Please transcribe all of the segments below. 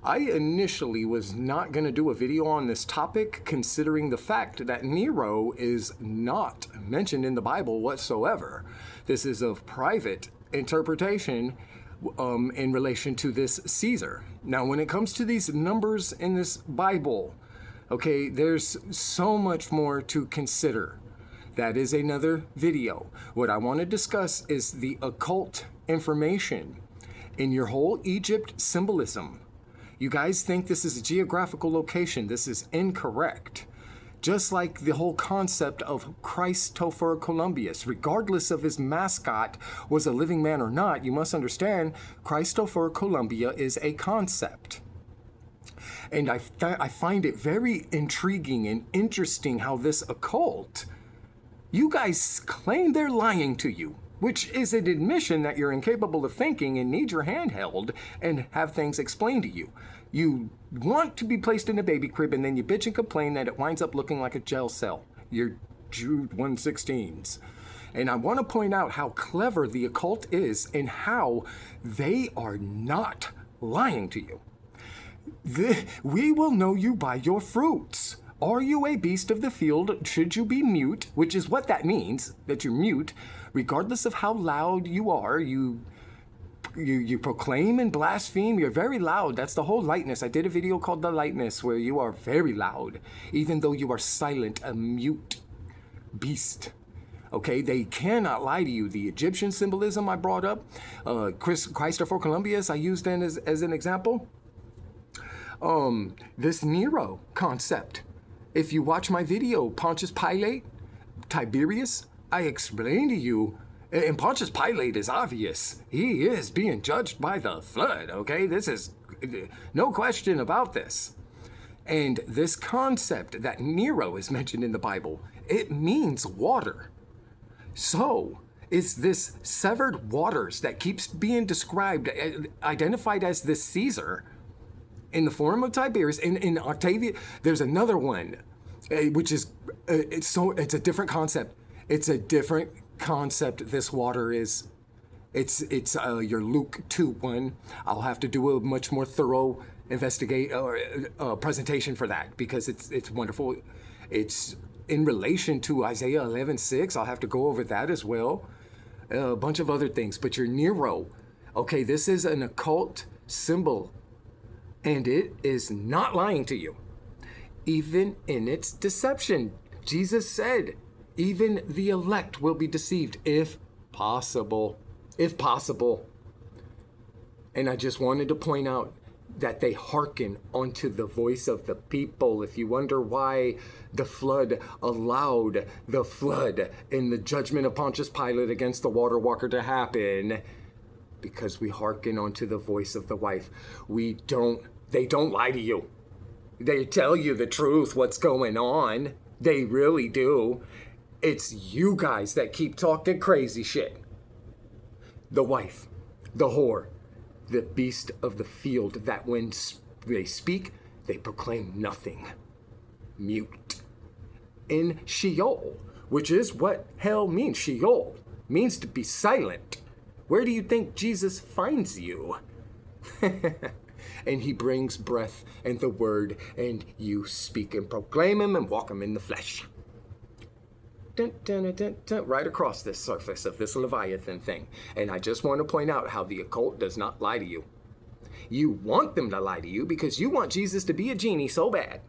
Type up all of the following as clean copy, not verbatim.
I initially was not going to do a video on this topic, considering the fact that Nero is not mentioned in the Bible whatsoever. This is of private interpretation in relation to this Caesar. Now, when it comes to these numbers in this Bible, okay, there's so much more to consider. That is another video. What I want to discuss is the occult information in your whole Egypt symbolism. You guys think this is a geographical location. This is incorrect. Just like the whole concept of Christopher Columbus, regardless of his mascot was a living man or not, you must understand Christopher Columbus is a concept. And I find it very intriguing and interesting how this occult, you guys claim they're lying to you, which is an admission that you're incapable of thinking and need your hand held and have things explained to you. You want to be placed in a baby crib and then you bitch and complain that it winds up looking like a jail cell. You're Jude 116s. And I want to point out how clever the occult is and how they are not lying to you. We will know you by your fruits. Are you a beast of the field? Should you be mute? Which is what that means, that you're mute. Regardless of how loud you are, you proclaim and blaspheme. You're very loud. That's the whole lightness. I did a video called The Lightness where you are very loud, even though you are silent, a mute beast. Okay, they cannot lie to you. The Egyptian symbolism I brought up, Christopher Columbus I used as an example. This Nero concept. If you watch my video, Pontius Pilate, Tiberius, I explained to you, and Pontius Pilate is obvious. He is being judged by the flood, okay? This is no question about this. And this concept that Nero is mentioned in the Bible, it means water. So, it's this severed waters that keeps being described, identified as this Caesar, in the form of Tiberius. In Octavia, there's another one, which is, it's a different concept. It's a different concept. This water is, it's your Luke 2:1. I'll have to do a much more thorough presentation for that because it's wonderful. It's in relation to Isaiah 11:6. I'll have to go over that as well. A bunch of other things, but your Nero, okay, this is an occult symbol. And it is not lying to you, even in its deception. Jesus said, even the elect will be deceived, if possible. If possible. And I just wanted to point out that they hearken unto the voice of the people. If you wonder why the flood allowed the flood in the judgment of Pontius Pilate against the water walker to happen, because we hearken unto the voice of the wife. They don't lie to you. They tell you the truth, what's going on. They really do. It's you guys that keep talking crazy shit. The wife, the whore, the beast of the field that when they speak, they proclaim nothing. Mute. In Sheol, which is what hell means. Sheol means to be silent. Where do you think Jesus finds you? And he brings breath and the word, and you speak and proclaim him and walk him in the flesh. Dun, dun, dun, dun, dun, right across this surface of this Leviathan thing. And I just want to point out how the occult does not lie to you. You want them to lie to you because you want Jesus to be a genie so bad,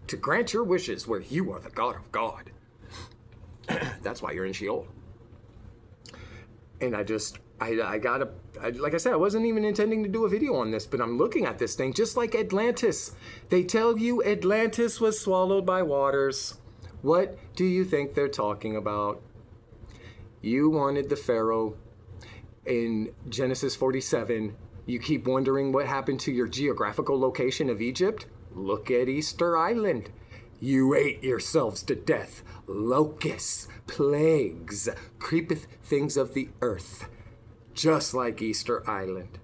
to grant your wishes where you are the God of God. That's why you're in Sheol. And like I said, I wasn't even intending to do a video on this, but I'm looking at this thing just like Atlantis. They tell you Atlantis was swallowed by waters. What do you think they're talking about? You wanted the Pharaoh in Genesis 47. You keep wondering what happened to your geographical location of Egypt? Look at Easter Island. You ate yourselves to death. Locusts, plagues, creepeth things of the earth, just like Easter Island.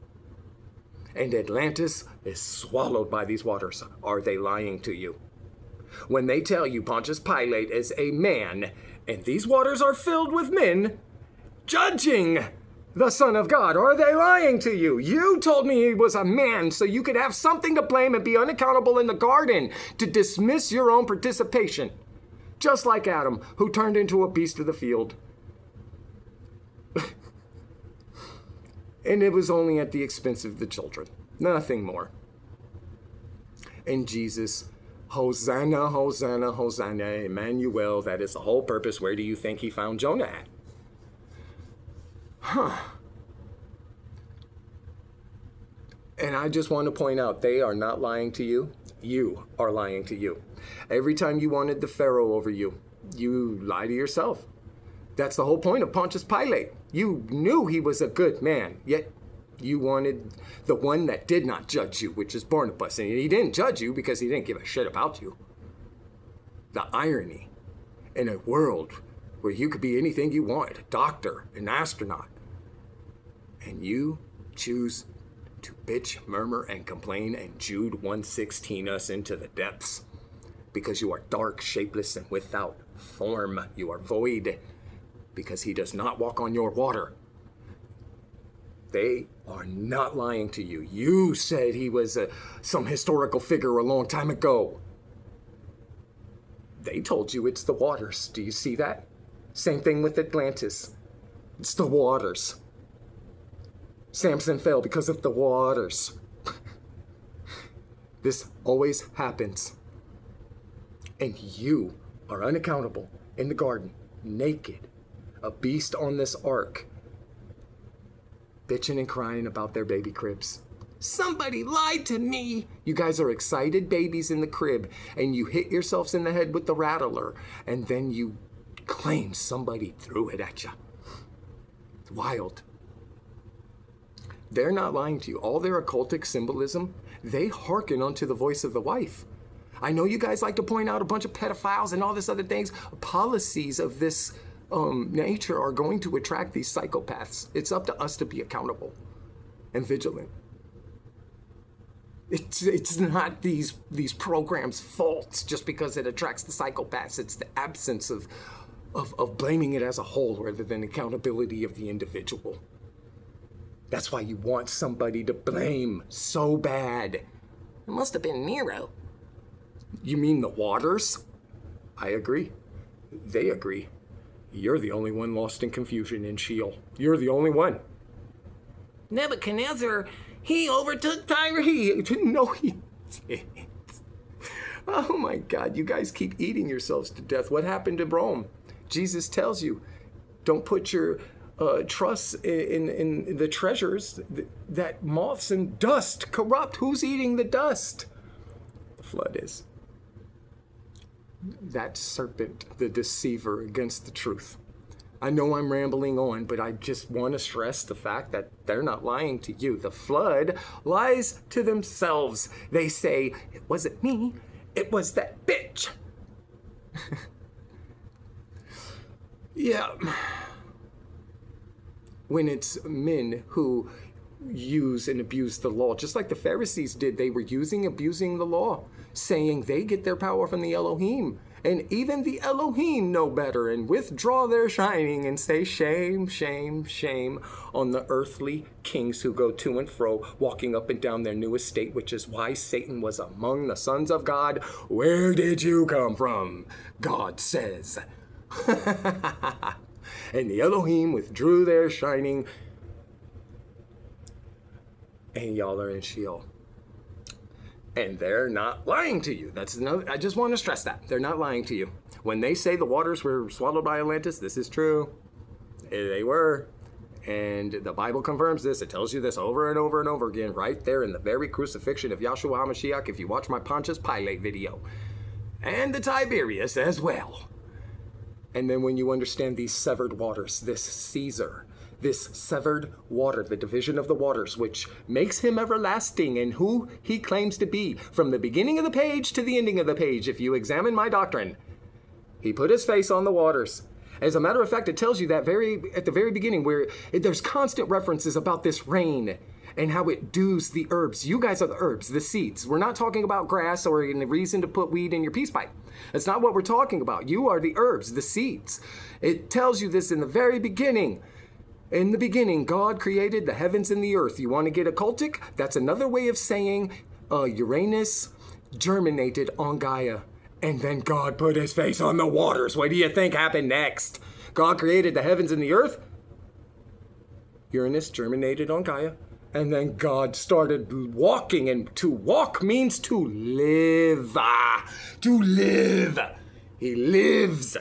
And Atlantis is swallowed by these waters. Are they lying to you? When they tell you Pontius Pilate is a man, and these waters are filled with men, judging the Son of God? Or are they lying to you? You told me he was a man so you could have something to blame and be unaccountable in the garden to dismiss your own participation. Just like Adam, who turned into a beast of the field. And it was only at the expense of the children. Nothing more. And Jesus, Hosanna, Hosanna, Hosanna, Emmanuel, that is the whole purpose. Where do you think he found Jonah at? And I just want to point out, they are not lying to you. You are lying to you. Every time you wanted the Pharaoh over you, you lie to yourself. That's the whole point of Pontius Pilate. You knew he was a good man, yet you wanted the one that did not judge you, which is Barnabas. And he didn't judge you because he didn't give a shit about you. The irony in a world where you could be anything you want, a doctor, an astronaut, and you choose to bitch, murmur, and complain and Jude 1:16 us into the depths because you are dark, shapeless, and without form. You are void because he does not walk on your water. They are not lying to you. You said he was some historical figure a long time ago. They told you it's the waters. Do you see that? Same thing with Atlantis. It's the waters. Samson fell because of the waters. This always happens. And you are unaccountable in the garden, naked, a beast on this ark, bitching and crying about their baby cribs. Somebody lied to me. You guys are excited babies in the crib, and you hit yourselves in the head with the rattler, and then you claim somebody threw it at you. It's wild. They're not lying to you. All their occultic symbolism, they hearken unto the voice of the wife. I know you guys like to point out a bunch of pedophiles and all this other things. Policies of this nature are going to attract these psychopaths. It's up to us to be accountable and vigilant. It's not these programs' faults just because it attracts the psychopaths. It's the absence of blaming it as a whole rather than accountability of the individual. That's why you want somebody to blame so bad. It must have been Nero. You mean the waters? I agree. They agree. You're the only one lost in confusion in Sheol. You're the only one. Nebuchadnezzar, he overtook Tyre. No, he didn't. Oh my God, you guys keep eating yourselves to death. What happened to Rome? Jesus tells you, don't put your trust in the treasures that moths and dust corrupt. Who's eating the dust? The flood is. That serpent, the deceiver against the truth. I know I'm rambling on, but I just want to stress the fact that they're not lying to you. The flood lies to themselves. They say, it wasn't me, it was that bitch. Yeah. When it's men who use and abuse the law, just like the Pharisees did, they were abusing the law, saying they get their power from the Elohim. And even the Elohim know better and withdraw their shining and say, shame, shame, shame on the earthly kings who go to and fro, walking up and down their new estate, which is why Satan was among the sons of God. Where did you come from? God says. And the Elohim withdrew their shining, and y'all are in Sheol. And they're not lying to you. I just want to stress that. They're not lying to you. When they say the waters were swallowed by Atlantis, this is true. They were. And the Bible confirms this. It tells you this over and over and over again, right there in the very crucifixion of Yahshua HaMashiach, if you watch my Pontius Pilate video. And the Tiberius as well. And then when you understand these severed waters, this Caesar, this severed water, the division of the waters, which makes him everlasting and who he claims to be from the beginning of the page to the ending of the page, if you examine my doctrine. He put his face on the waters. As a matter of fact, it tells you that at the very beginning where there's constant references about this rain and how it dews the herbs. You guys are the herbs, the seeds. We're not talking about grass or any reason to put weed in your peace pipe. That's not what we're talking about. You are the herbs, the seeds. It tells you this in the very beginning. In the beginning, God created the heavens and the earth. You want to get occultic? That's another way of saying Uranus germinated on Gaia. And then God put his face on the waters. What do you think happened next? God created the heavens and the earth. Uranus germinated on Gaia. And then God started walking. And to walk means to live. To live. He lives.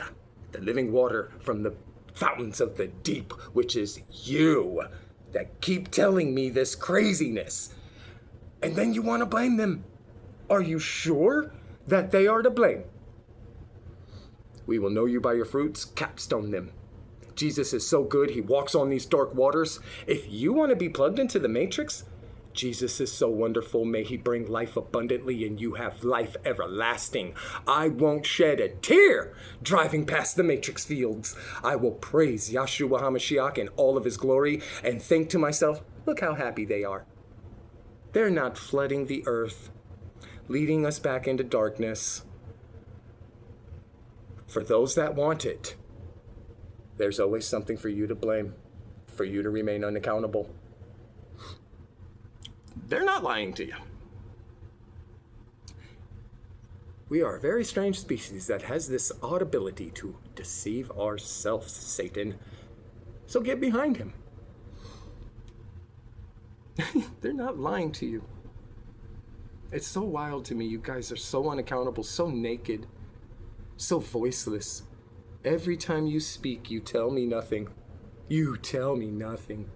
The living water from the fountains of the deep, which is you, that keep telling me this craziness. And then you want to blame them. Are you sure that they are to blame? We will know you by your fruits. Capstone them. Jesus is so good, he walks on these dark waters. If you want to be plugged into the matrix, Jesus is so wonderful. May he bring life abundantly and you have life everlasting. I won't shed a tear driving past the matrix fields. I will praise Yahshua HaMashiach in all of his glory and think to myself, look how happy they are. They're not flooding the earth, leading us back into darkness. For those that want it, there's always something for you to blame, for you to remain unaccountable. They're not lying to you. We are a very strange species that has this odd ability to deceive ourselves, Satan. So get behind him. They're not lying to you. It's so wild to me. You guys are so unaccountable, so naked, so voiceless. Every time you speak, you tell me nothing. You tell me nothing.